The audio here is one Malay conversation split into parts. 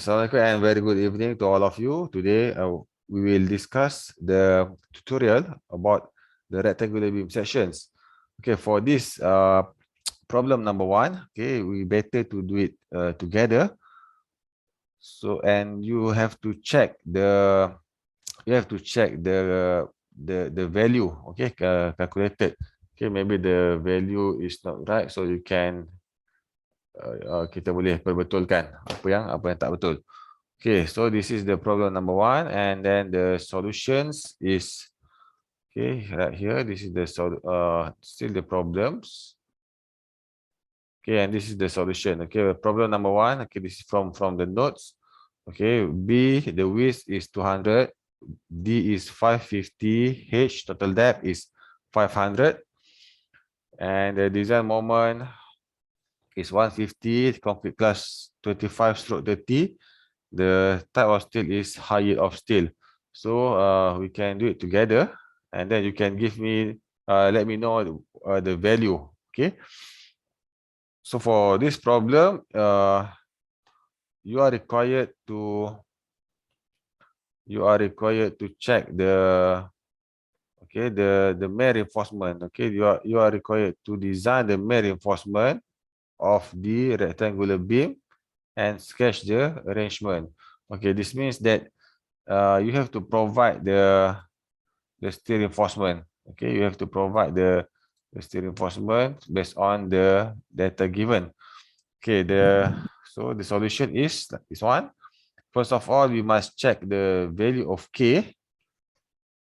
Assalamualaikum and very good evening to all of you. Today we will discuss the tutorial about the rectangular beam sections. Okay, for this problem number 1, okay, we better to do it together. So and you have to check the value, okay, calculated. Okay, maybe the value is not right, so you can kita boleh perbetulkan apa yang tak betul. Okay, so this is the problem number 1, and then the solutions is okay right here. This is the still the problems. Okay, and this is the solution. Okay, problem number 1. Okay, this is from the notes. Okay, B, the width is 200, D is 550, H total depth is 500, and the design moment is 150, concrete class 25/30. The type of steel is high yield of steel. So we can do it together, and then you can give me let me know the value. Okay, so for this problem you are required to check the the main reinforcement. Okay, you are required to design the main reinforcement of the rectangular beam and sketch the arrangement. Okay, this means that you have to provide the steel reinforcement. Okay, you have to provide the steel reinforcement based on the data given. Okay, so the solution is this one. First of all, we must check the value of K.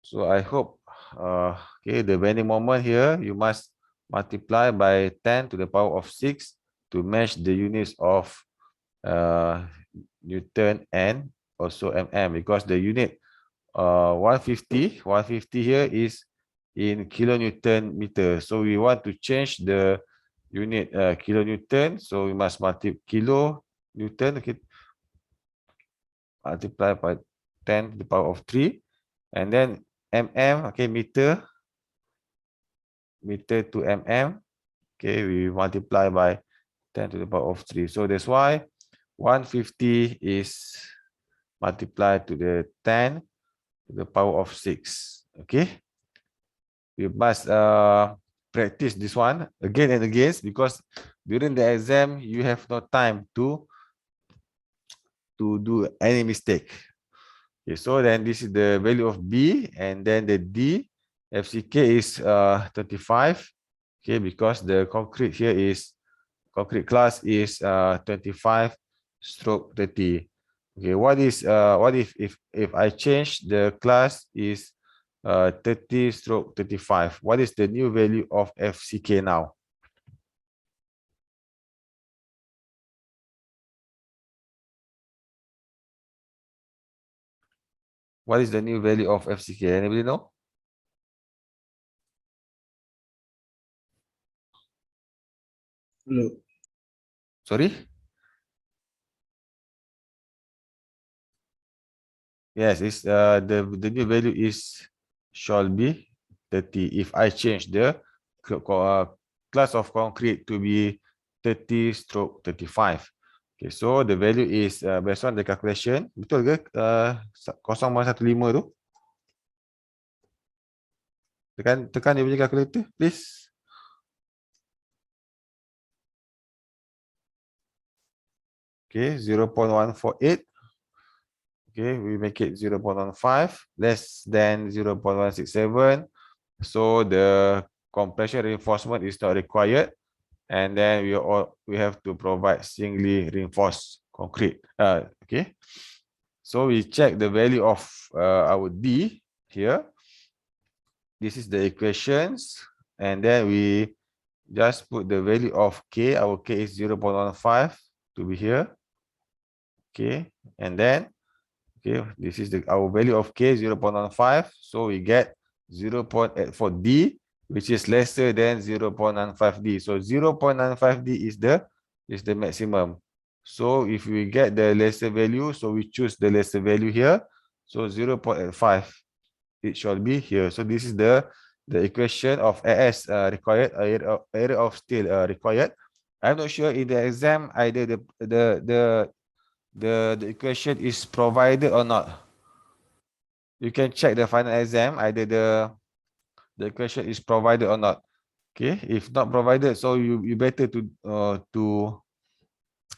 So I hope okay, the bending moment here you must multiply by 10 to the power of 6 to match the units of Newton and also mm, because the unit 150 here is in kilonewton meter. So we want to change the unit kilonewton, so we must multiply kilo newton, okay, multiply by 10 to the power of 3, and then mm, okay, meter to mm, okay, we multiply by 10 to the power of 3. So that's why 150 is multiplied to the 10 to the power of 6. Okay, you must practice this one again and again, because during the exam you have no time to do any mistake. Okay, so then this is the value of B, and then the D FCK is 35. Okay, because the concrete here is concrete class is 25/30. Okay, what if I change the class is 30/35? What is the new value of FCK now? What is the new value of FCK? Anybody know? No. Sorry? Yes, it's the new value is shall be 30 if I change the class of concrete to be 30/35. Okay, so the value is based on the calculation. Betul ke 0.15 tu? Tekan dia punya calculator, please. Okay, 0.148. Okay, we make it 0.15 less than 0.167. So the compression reinforcement is not required, and then we have to provide singly reinforced concrete. Okay, so we check the value of our D here. This is the equations, and then we just put the value of K. Our K is 0.15 to be here. Okay, and then okay, this is our value of K 0.15, so we get 0.84 D, which is lesser than 0.95 D. So 0.95 D is the maximum. So if we get the lesser value, so we choose the lesser value here. So 0.85 it should be here. So this is the equation of AS required, area of steel required. I'm not sure in the exam either the the equation is provided or not. You can check the final exam either the equation is provided or not. Okay, if not provided, so you better to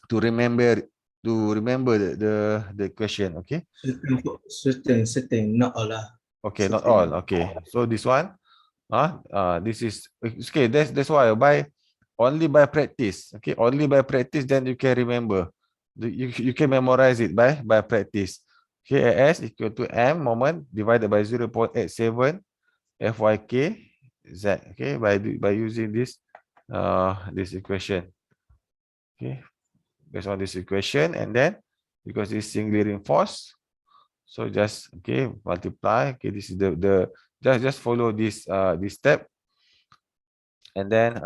remember the question. Okay. Certain, not all lah. Okay, not Certain. all. Okay, so this one, this is okay. That's why only by practice. Okay, only by practice, then you can remember. You can memorize it by practice. Okay, AS equal to M moment divided by 0.87 FYK Z. Okay, by using this equation. Okay, based on this equation, and then because it's singly reinforced, so just okay multiply. Okay, this is the just follow this step, and then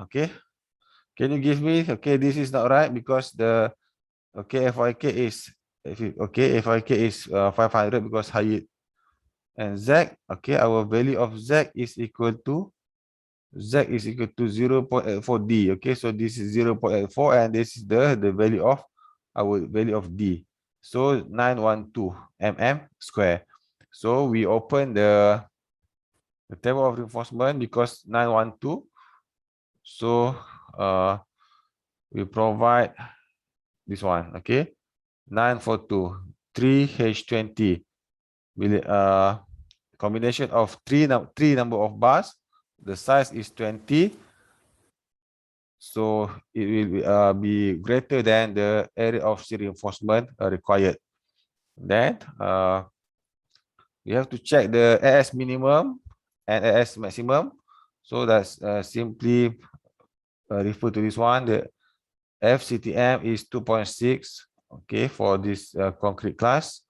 okay, can you give me, okay, this is not right because the okay FYK is FYK is 500 because height, and Z, okay, our value of Z is equal to 0.84 D. Okay, so this is 0.84 and this is the value of our value of D. So 912 mm square. So we open the table of reinforcement because 912. So we provide this one. Okay, 942 3H20 combination of three number of bars. The size is 20. So it will be greater than the area of shear reinforcement required. Then we have to check the AS minimum and AS maximum. So that's simply refer to this one. The FCTM is 2.6. Okay, for this concrete class.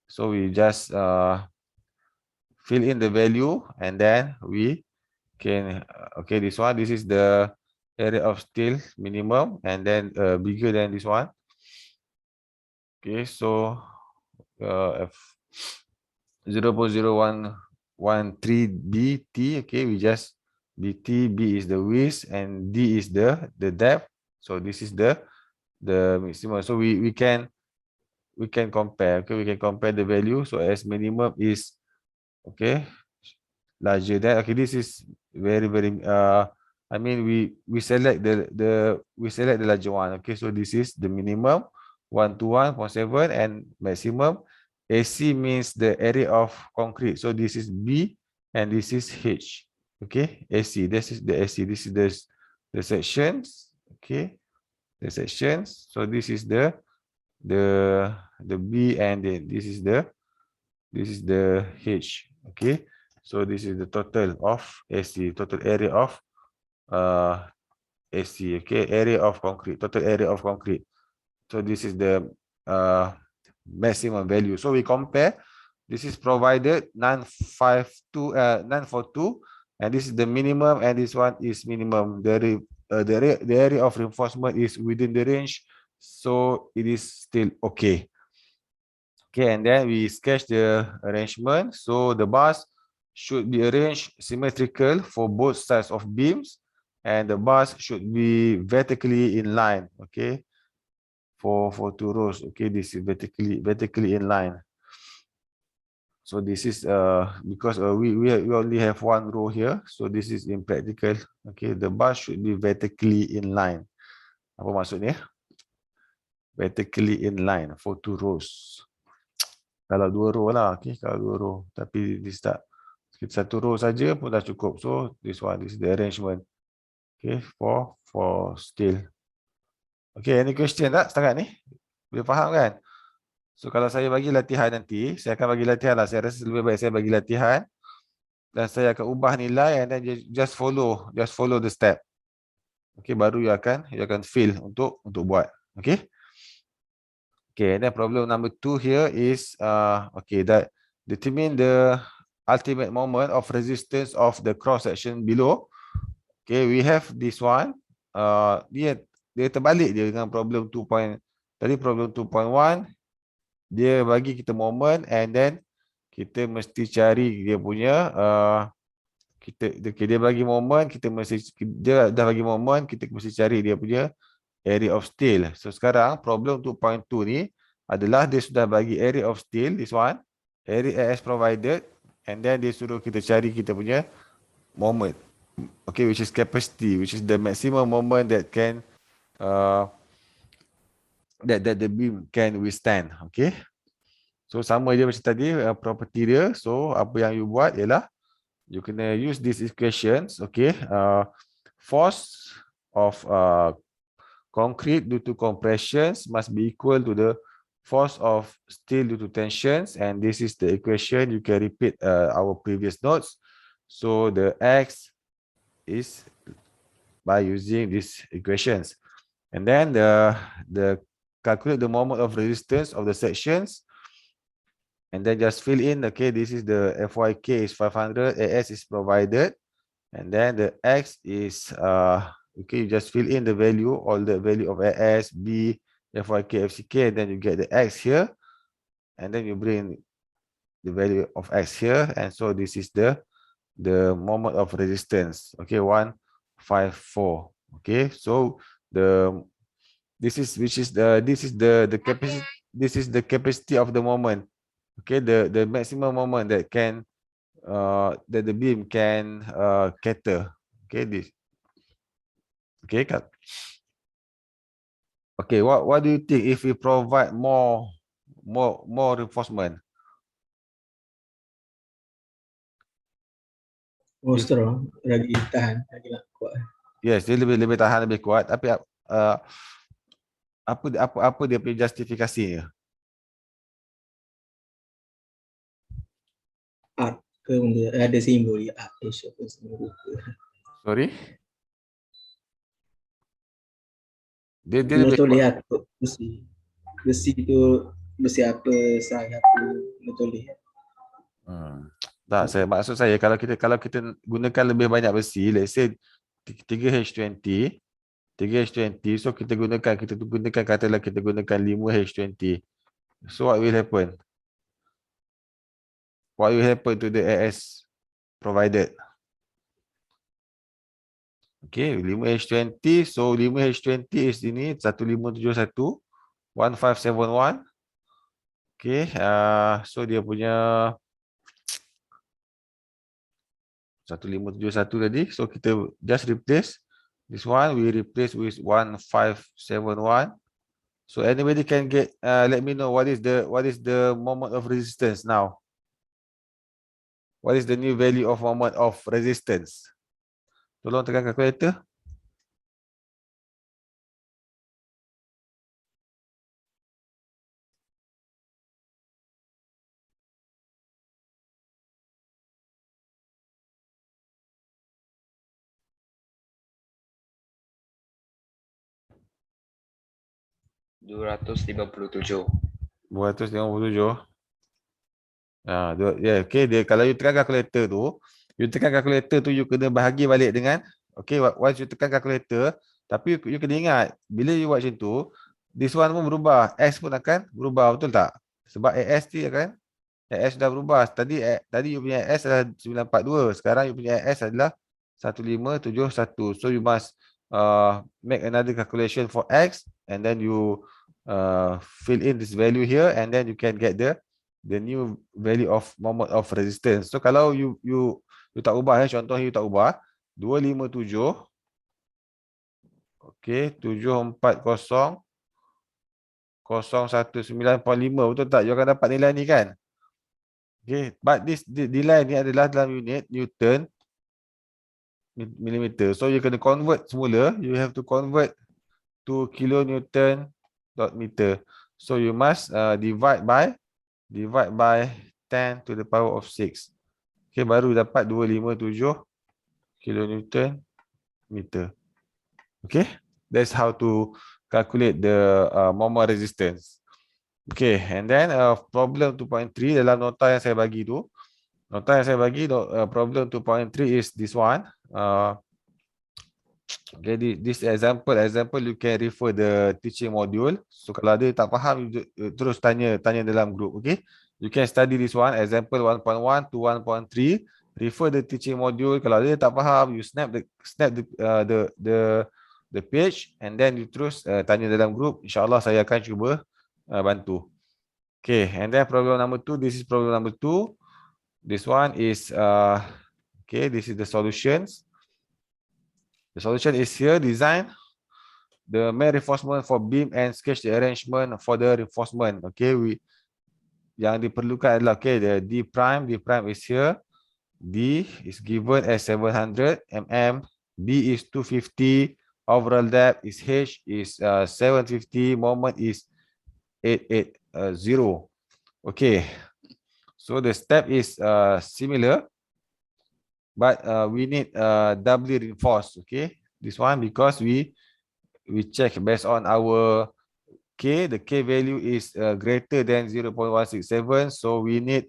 So we just fill in the value and then we can okay, this one, this is the area of steel minimum and then bigger than this one. Okay, so F 0.0113 BT. Okay, we just BT, B is the width and D is the depth. So this is the maximum. So we can compare. Okay, we can compare the value. So as minimum is okay larger than, okay, this is very I mean we select we select the larger one. Okay, so this is the minimum 121.7 and maximum. AC means the area of concrete, so this is B and this is H. Okay, AC, this is the AC, this is the sections. Okay, the sections. So this is the B and then this is the H. Okay, so this is the total of AC, total area of AC. Okay, area of concrete, total area of concrete. So this is the maximum value. So we compare. This is provided 942, and this is the minimum, and this one is minimum. The area of reinforcement is within the range, so it is still okay. Okay, and then we sketch the arrangement. So the bars should be arranged symmetrical for both sides of beams, and the bars should be vertically in line. Okay, for two rows. Okay, this is vertically in line. So this is because we only have one row here, so this is impractical. Okay, the bar should be vertically in line. Apa maksudnya? Vertically in line for two rows. Kalau dua row lah, okay, kalau dua row. Tapi this tak, satu row saja pun dah cukup. So this one, this is the arrangement. Okay, for steel. Okay, any question tak setakat ni? Boleh faham kan? So kalau saya bagi latihan nanti, saya akan bagi latihan lah. Saya rasa lebih baik saya bagi latihan dan saya akan ubah nilai and then just follow the step. Okay, baru you akan feel untuk buat. Okay. Okay, then problem number 2 here is okay, that determine the ultimate moment of resistance of the cross section below. Okay, we have this one. Dia terbalik dia dengan problem 2. Tadi problem 2.1 dia bagi kita moment and then kita mesti cari dia punya dia bagi moment, dia dah bagi moment, kita mesti cari dia punya area of steel. So sekarang problem 2.2 ni adalah dia sudah bagi area of steel, this one, area as provided, and then dia suruh kita cari kita punya moment. Okay, which is capacity, which is the maximum moment that can that the beam can withstand. Okay. So sama je macam tadi property dia. So apa yang you buat ialah you kena use these equations. Okay. Force of concrete due to compressions must be equal to the force of steel due to tensions, and this is the equation. You can repeat our previous notes. So the X is by using these equations, and then the calculate the moment of resistance of the sections, and then just fill in. Okay, this is the FYK is 500, AS is provided, and then the X is okay, you just fill in the value, all the value of AS, B, FYK, FCK, and then you get the X here, and then you bring the value of X here, and so this is the moment of resistance. Okay, 154. Okay, so this is the capacity, this is the capacity of the moment. Okay, the maximum moment that can that the beam can cater. Okay, this. Okay, okay, what do you think if we provide more reinforcement? Oh, strong. Lagi tahan, lagi nak kuat. Yes, dia lebih tahan, lebih kuat, tapi apa dia punya justifikasinya? Art ke benda, ada simbol dia, art, apa simbol ke. Sorry? Dia Kena lebih tulis kuat. aku besi. Besi tu besi apa, saya apa, kena tulis. Tak, maksud saya kalau kita gunakan lebih banyak besi, let's say 3H20, so kita gunakan katalah kita gunakan 5H20. So what will happen? What will happen to the AS provided? Okay, 5H20, so 5H20 is ini 1571 1571. Okay, so dia punya 1571 tadi, so kita just replace this one, we replace with 1571. So anybody can get let me know what is the moment of resistance now. What is the new value of moment of resistance? Tolong tekan calculator. $257. 257. Okay, dia kalau you tekan calculator tu, you kena bahagi balik dengan, okay, once you tekan calculator, tapi you kena ingat, bila you buat macam tu, this one pun berubah, S pun akan berubah, betul tak? Sebab AS tu kan, AS dah berubah. Tadi you punya AS adalah 942, sekarang you punya AS adalah 1571. So you must make another calculation for X, and then you fill in this value here, and then you can get the new value of moment of resistance. So kalau you tak ubah, contoh you tak ubah 257, okay, 740 019.5, betul tak? You akan dapat nilai ni kan? Okay, but this nilai ni adalah dalam unit Newton millimeter. So you kena convert semula, you have to convert to kilonewton dot meter. So you must divide by 10 to the power of 6. Okay, baru dapat 257 kilonewton meter. Okay, that's how to calculate the moment resistance. Okay, and then problem 2.3 dalam nota yang saya bagi tu, problem 2.3 is this one. Okay, this example you can refer the teaching module. So kalau ada tak faham, you terus tanya dalam group. Okay, you can study this one, example 1.1 to 1.3. Refer the teaching module. Kalau ada tak faham, you snap the page, and then you terus tanya dalam group. InsyaAllah saya akan cuba bantu. Okay, and then problem number 2. This is problem number 2. This one is okay. This is the solutions. The solution is here. Design the main reinforcement for beam and sketch the arrangement for the reinforcement. Okay, yang diperlukan adalah okay. The D prime is here. D is given as 700 mm. B is 250. Overall depth is H is 750. Moment is 880. Okay. So the step is similar, but we need doubly reinforced. Okay, this one because we check based on our K. The K value is greater than 0.167, so we need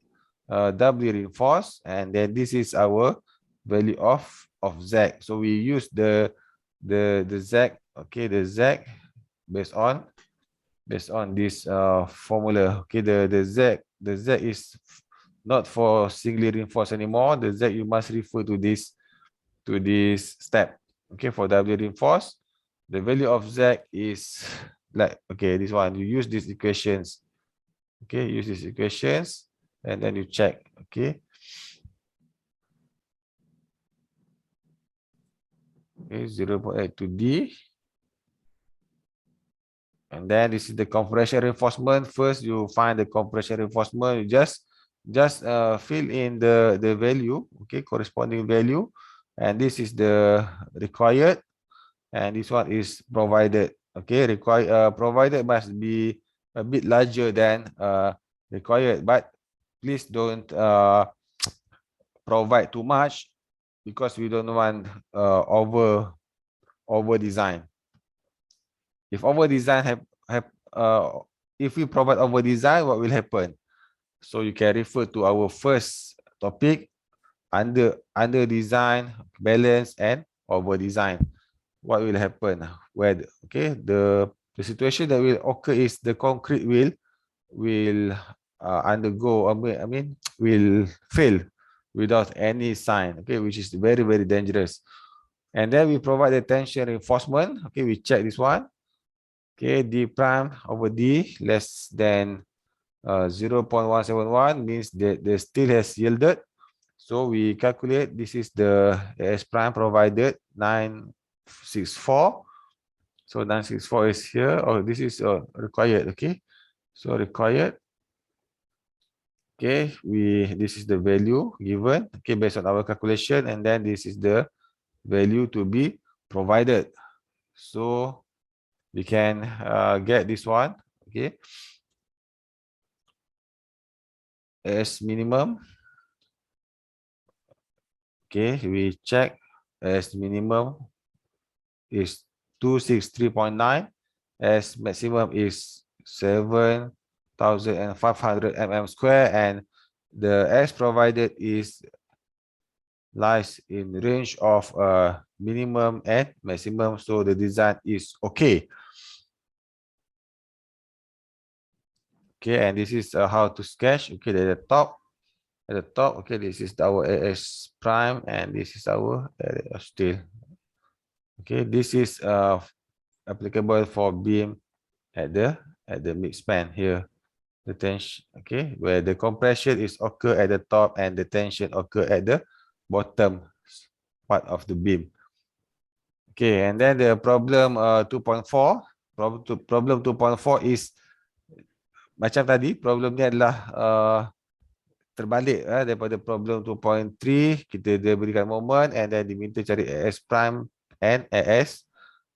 doubly reinforced, and then this is our value of Z. So we use the Z. Okay, the Z based on this formula. Okay, the Z is not for singly reinforced anymore. The Z you must refer to this step. Okay, for doubly reinforced, the value of Z is like, okay, this one. You use these equations. Okay, use these equations and then you check. Okay. Okay, 0.8 to D. And then this is the compression reinforcement. First, you find the compression reinforcement. You just fill in the value, okay, corresponding value, and this is the required, and this one is provided. Okay, provided must be a bit larger than required, but please don't provide too much because we don't want over design. If over design if we provide over design, what will happen? So you can refer to our first topic under design, balance, and over design. What will happen? Where okay, the situation that will occur is the concrete will undergo. I mean, will fail without any sign. Okay, which is very dangerous. And then we provide the tension reinforcement. Okay, we check this one. Okay, D prime over D less than 0.171 means that the steel has yielded. So we calculate this is the AS prime provided 964. So 964 is here. Oh, this is required. Okay, so required. Okay, this is the value given. Okay, based on our calculation, and then this is the value to be provided. So we can get this one. Okay, as minimum. Okay, we check as minimum is 263.9, as maximum is 7,500 mm square, and the S provided is lies in range of minimum and maximum, so the design is okay. Okay, and this is how to sketch. Okay, at the top, okay, this is our AS prime, and this is our steel. Okay, this is applicable for beam at the midspan here. The tension, okay, where the compression is occur at the top and the tension occur at the bottom part of the beam. Okay, and then the problem 2.4. Problem 2.4 is macam tadi, problem ni adalah terbalik daripada problem 2.3. Kita dia berikan moment and then diminta cari AS prime and AS.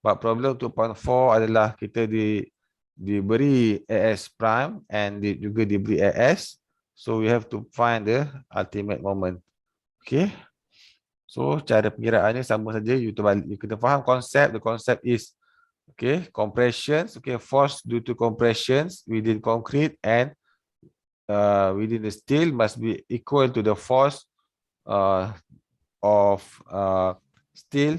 But problem 2.4 adalah kita diberi AS prime and juga diberi AS. So we have to find the ultimate moment. Okay. So cara pengiraannya sama saja. You kena faham konsep. The concept is okay, compressions. Okay, force due to compressions within concrete and within the steel must be equal to the force of steel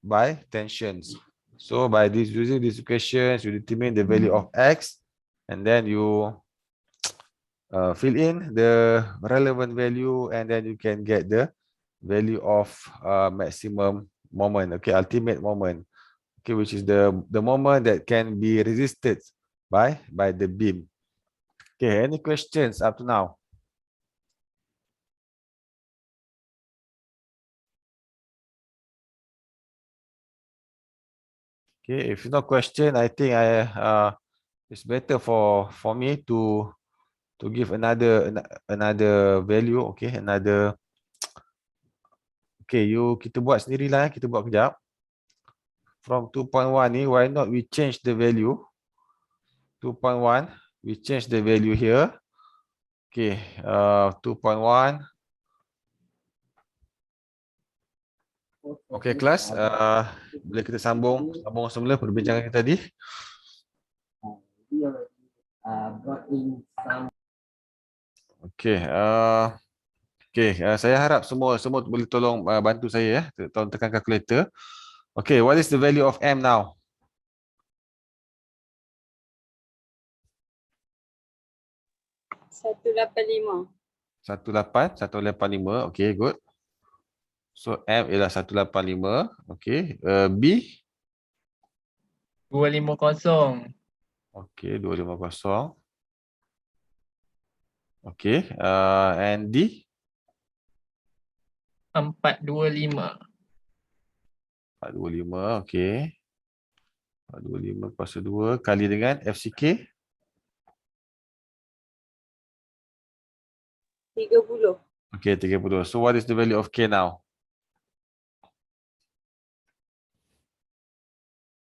by tensions. So by using these equations, you determine the value of X, and then you fill in the relevant value, and then you can get the value of maximum moment. Okay, ultimate moment. Okay, which is the moment that can be resisted by the beam. Okay, any questions up to now? Okay, if no question, I think it's better for me to give another value. Okay, okay, kita buat sendirilah, kita buat kejap. From 2.1 ni, why not we change the value? 2.1, we change the value here. Okay, 2.1. Okay, kelas, boleh kita sambung semula perbincangan kita tadi. Okay, saya harap semua boleh tolong bantu saya ya, tolong tekan kalkulator. Okay, what is the value of M now? 185. 185. Okay, good. So M ialah 185. Okay, B. 250. Okay, 250. Okay, and D. 425. 425. Okay. 425 kuasa 2 kali dengan FCK. 30. Okay, 30. So what is the value of K now?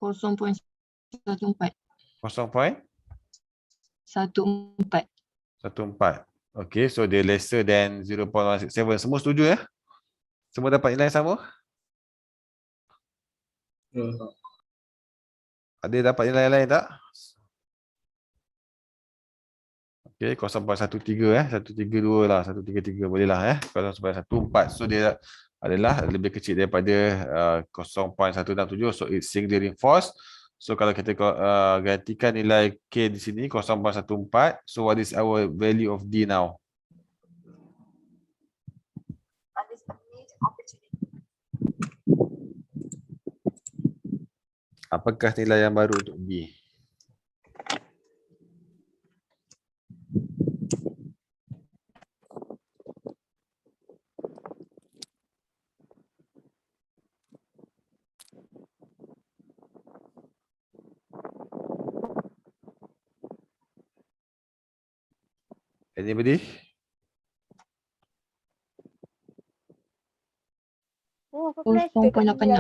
0.14. 0.14. 14. Okay, so dia lesser than 0.167. Semua setuju ya? Semua dapat nilai sama? Ada dapat nilai lain tak? Okay, 0.13 132 lah, 133 boleh lah 0.14. So dia adalah lebih kecil daripada 0.167. So it's singly reinforced. So kalau kita gantikan nilai K di sini 0.14. So what is our value of D now? Apakah nilai yang baru untuk D? Anybody? Oh, apa pula itu kat 0.86. Nanti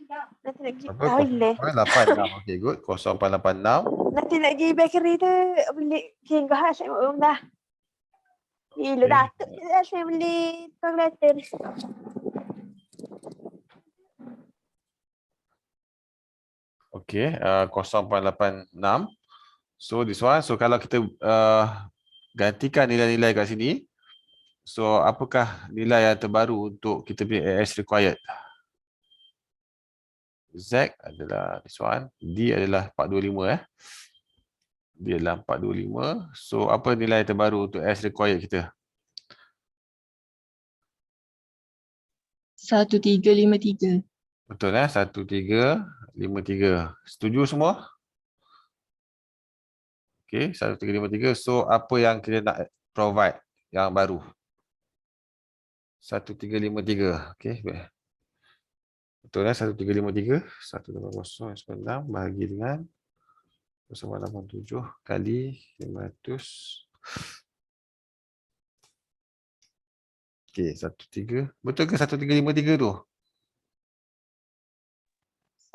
nak pergi Apa? toilet. 0.86. Okay, good. 0.86. Nanti nak pergi bakery tu beli hingga saya mau dah. Bila Okay. datuk saya beli kalkulator. Okay, 0.86. So this one, so kalau kita gantikan nilai-nilai kat sini, so apakah nilai yang terbaru untuk kita punya AS required? Z adalah this one, D adalah 425 D adalah 425. So apa nilai terbaru untuk AS required kita? 1353. Betul 1353. Setuju semua? Okay, 1353. So apa yang kita nak provide yang baru? 1353. Okay, betul 1353. 180 bahagi dengan 0.87 kali 500. Okay, 13. Betul ke 1353 tu?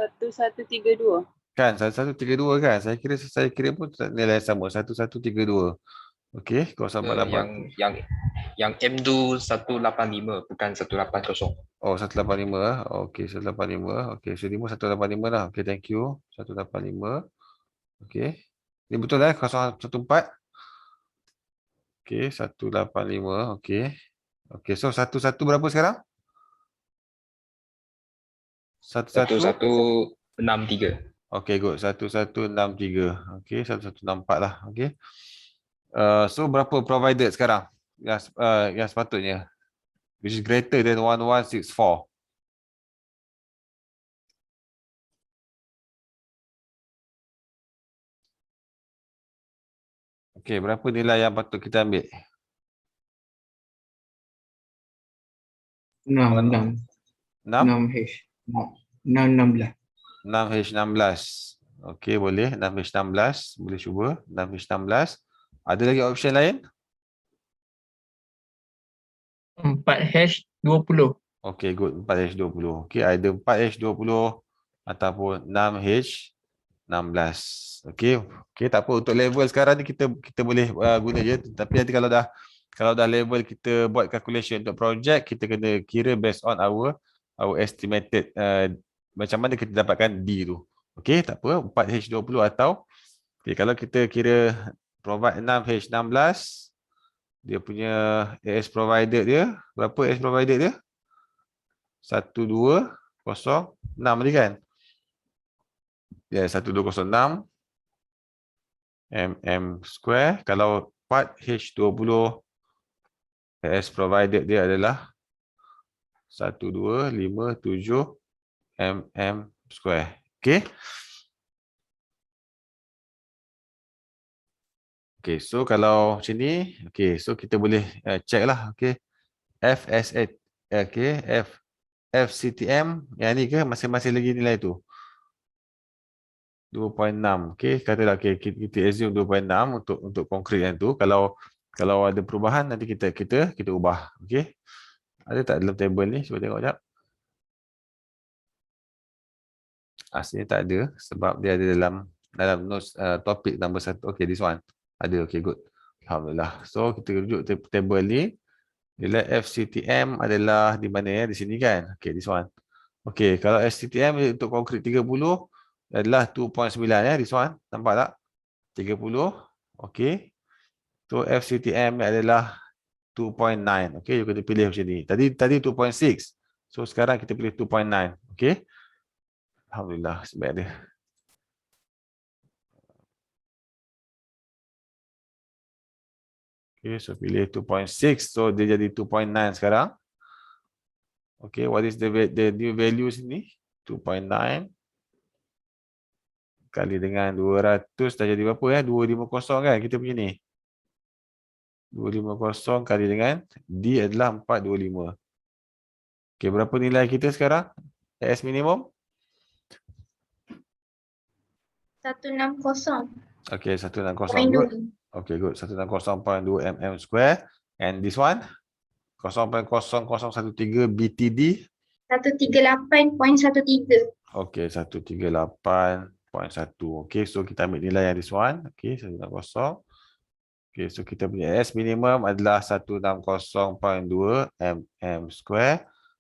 1132. Kan 1132 kan? Saya kira pun nilai sama 1132. Okey, 0.88. Yang M tu 185 bukan 180. Oh, 185. Okey, 185. Okey, so 185 dah. Okey, thank you. 185. Okey. Ini betul 014. Okey, 185. Okey. Okey, so 11 berapa sekarang? 1163. Okey, good. 1163. Okey, 1164 lah. Okey. So berapa provided sekarang? Yang sepatutnya. Which is greater than 1164. Okey, berapa nilai yang patut kita ambil? 6 6? 6H 6 16. 6H16. Okey, boleh. 6H16. Boleh cuba. 6H16. Ada lagi option lain? 4H20. Okey, good. 4H20. Okey, either 4H20 ataupun 6H16. Okey. Okey, tak apa. Untuk level sekarang ni kita boleh guna je. Tapi nanti kalau dah level kita buat calculation untuk project, kita kena kira based on our estimated macam mana kita dapatkan D tu. Okey, tak apa. 4H20 atau kalau kita kira provide 6H16, dia punya AS provided dia, berapa AS provided dia? 1206 tadi kan? Ya, 1206 mm². Kalau 4H20 AS provided dia adalah 1257 mm². Okey. Okey, so kalau macam ni, okey, so kita boleh check lah, okey. FSA, okey, FCTM yang ni ke masing-masing lagi nilai tu? 2.6. Okey, katalah kita assume 2.6 untuk konkret yang tu. Kalau ada perubahan nanti kita ubah, okey. Ada tak dalam table ni? Cuba tengok jap. Aslinya tak ada sebab dia ada dalam notes topik nombor 1. Okey, this one. Ada, okey, good. Alhamdulillah. So kita rujuk table ni. Nilai FCTM adalah di mana ya? Di sini kan? Okey, this one. Okey, kalau FCTM untuk konkret 30 adalah 2.9 ya, this one. Nampak tak? 30. Okey. So FCTM adalah 2.9. Okey, you kena pilih macam ni. Tadi 2.6. So sekarang kita pilih 2.9. Okey. Alhamdulillah, sebaik dia. Okay, so pilih 2.6. So dia jadi 2.9 sekarang. Okay, what is the new value sini? 2.9 kali dengan 200 dah jadi berapa ya? 250 kan kita punya ni. 250 kali dengan D adalah 425. Okay, berapa nilai kita sekarang? AS minimum? 160. Okay, 160. Point Good. dua. Okay, good. 160.2 mm². And this one? 0.0013 BTD. 138.13. Okay, 138.1. Okay, so kita ambil nilai yang this one. Okay, 160. Okay, so kita punya S minimum adalah 160.2 mm².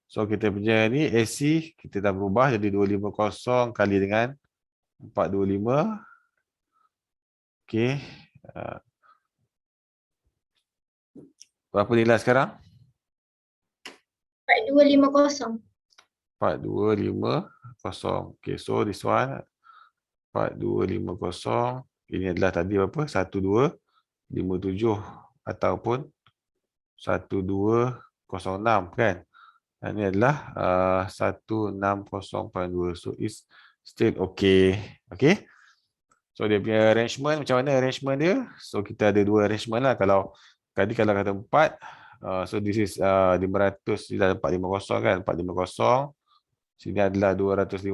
So kita punya ni AC kita dah berubah jadi 250 kali dengan 425. Okay. Berapa nilai sekarang? 4250. 4250. Okay, so this one 4250. Ini adalah tadi berapa? 1257 ataupun 1206 kan? Dan ini adalah 160.2. So it's still okay. Okay. So dia punya arrangement macam mana arrangement dia? So kita ada dua arrangement lah. Kalau kata 4, so this is 500 di dalam 450 kan? 450. Sini adalah 250.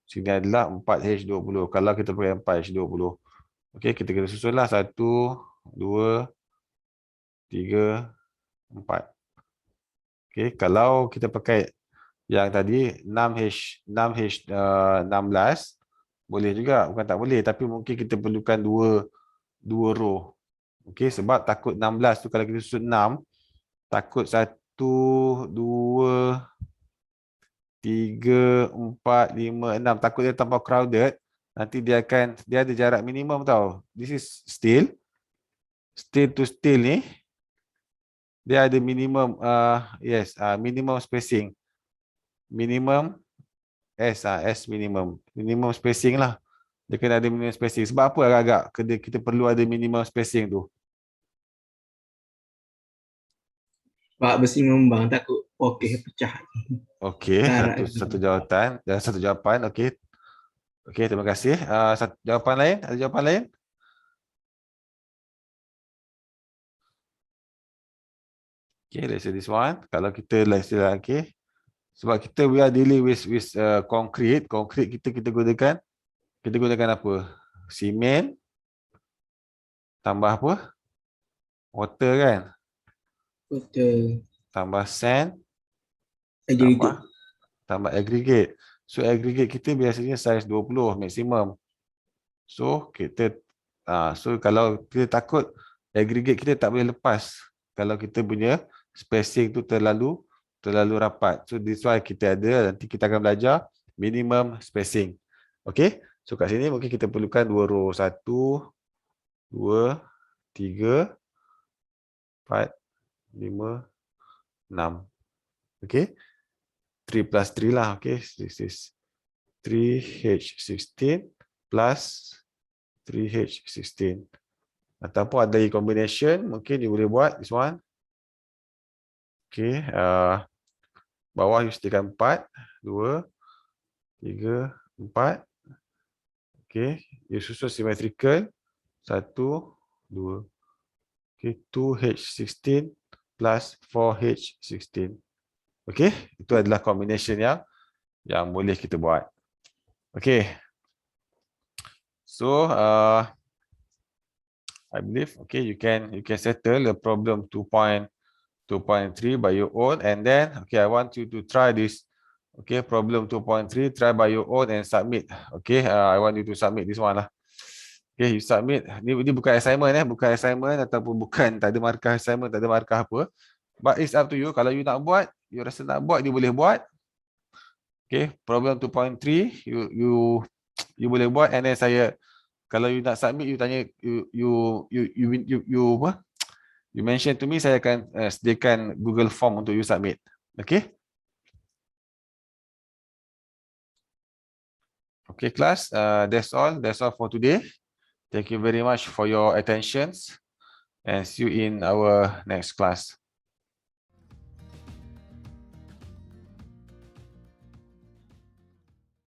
Sini adalah 4H20. Kalau kita pakai 4H20. Okey, kita kena susunlah 1, 2, 3, 4. Okey, kalau kita pakai yang tadi 6H16 boleh juga, bukan tak boleh, tapi mungkin kita perlukan dua row. Okey, sebab takut 16 tu kalau kita susun 6, takut 1, 2, 3, 4, 5, 6, takut dia terlampau crowded, nanti dia ada jarak minimum tau. This is steel to steel ni, dia ada minimum minimum spacing. Minimum S minimum spacing lah. Dia kena ada minimum spacing. Sebab apa agak-agak kita perlu ada minimum spacing tu? Pak besi ngembang takut okey pecah. Okey, satu jawapan. Okey. Okey, terima kasih. Jawapan lain? Ada jawapan lain? Okay, let's say this one. Kalau kita let's say okay. Sebab we are dealing with concrete. Concrete kita gunakan apa? Simen tambah apa? Water kan? Betul. Tambah sand Aggregate. tambah aggregate. So aggregate kita biasanya size 20 maksimum. So kalau kita takut aggregate kita tak boleh lepas kalau kita punya spacing tu terlalu rapat. So this why kita ada, nanti kita akan belajar minimum spacing. Okay, so kat sini mungkin kita perlukan 2 row, 1 2 3 4 5 6. Okay, 3 plus 3 lah. Okay, this is 3H16 plus 3H16. Ataupun ada combination, mungkin you boleh buat this one. Okay, bawah you sediakan 4, 2, 3, 4. Okay, you susun symmetrical. 1, 2. Okay, 2H16 plus 4H16. Okay, itu adalah combination yang boleh kita buat. Okay. So, I believe okay you can settle the problem 2.3 by your own, and then okay I want you to try this okay problem 2.3, try by your own and submit. Okay, I want you to submit this one lah. Okay, you submit. Ni bukan assignment bukan assignment ataupun bukan tak ada markah assignment, tak ada markah apa, but it's up to you. Kalau you nak buat, you rasa nak buat, you boleh buat. Okay, problem 2.3 you boleh buat, and then kalau you nak submit, you tanya you mention to me, saya akan sediakan Google Form untuk you submit. Okay? Okay, class. That's all for today. Thank you very much for your attentions, and see you in our next class.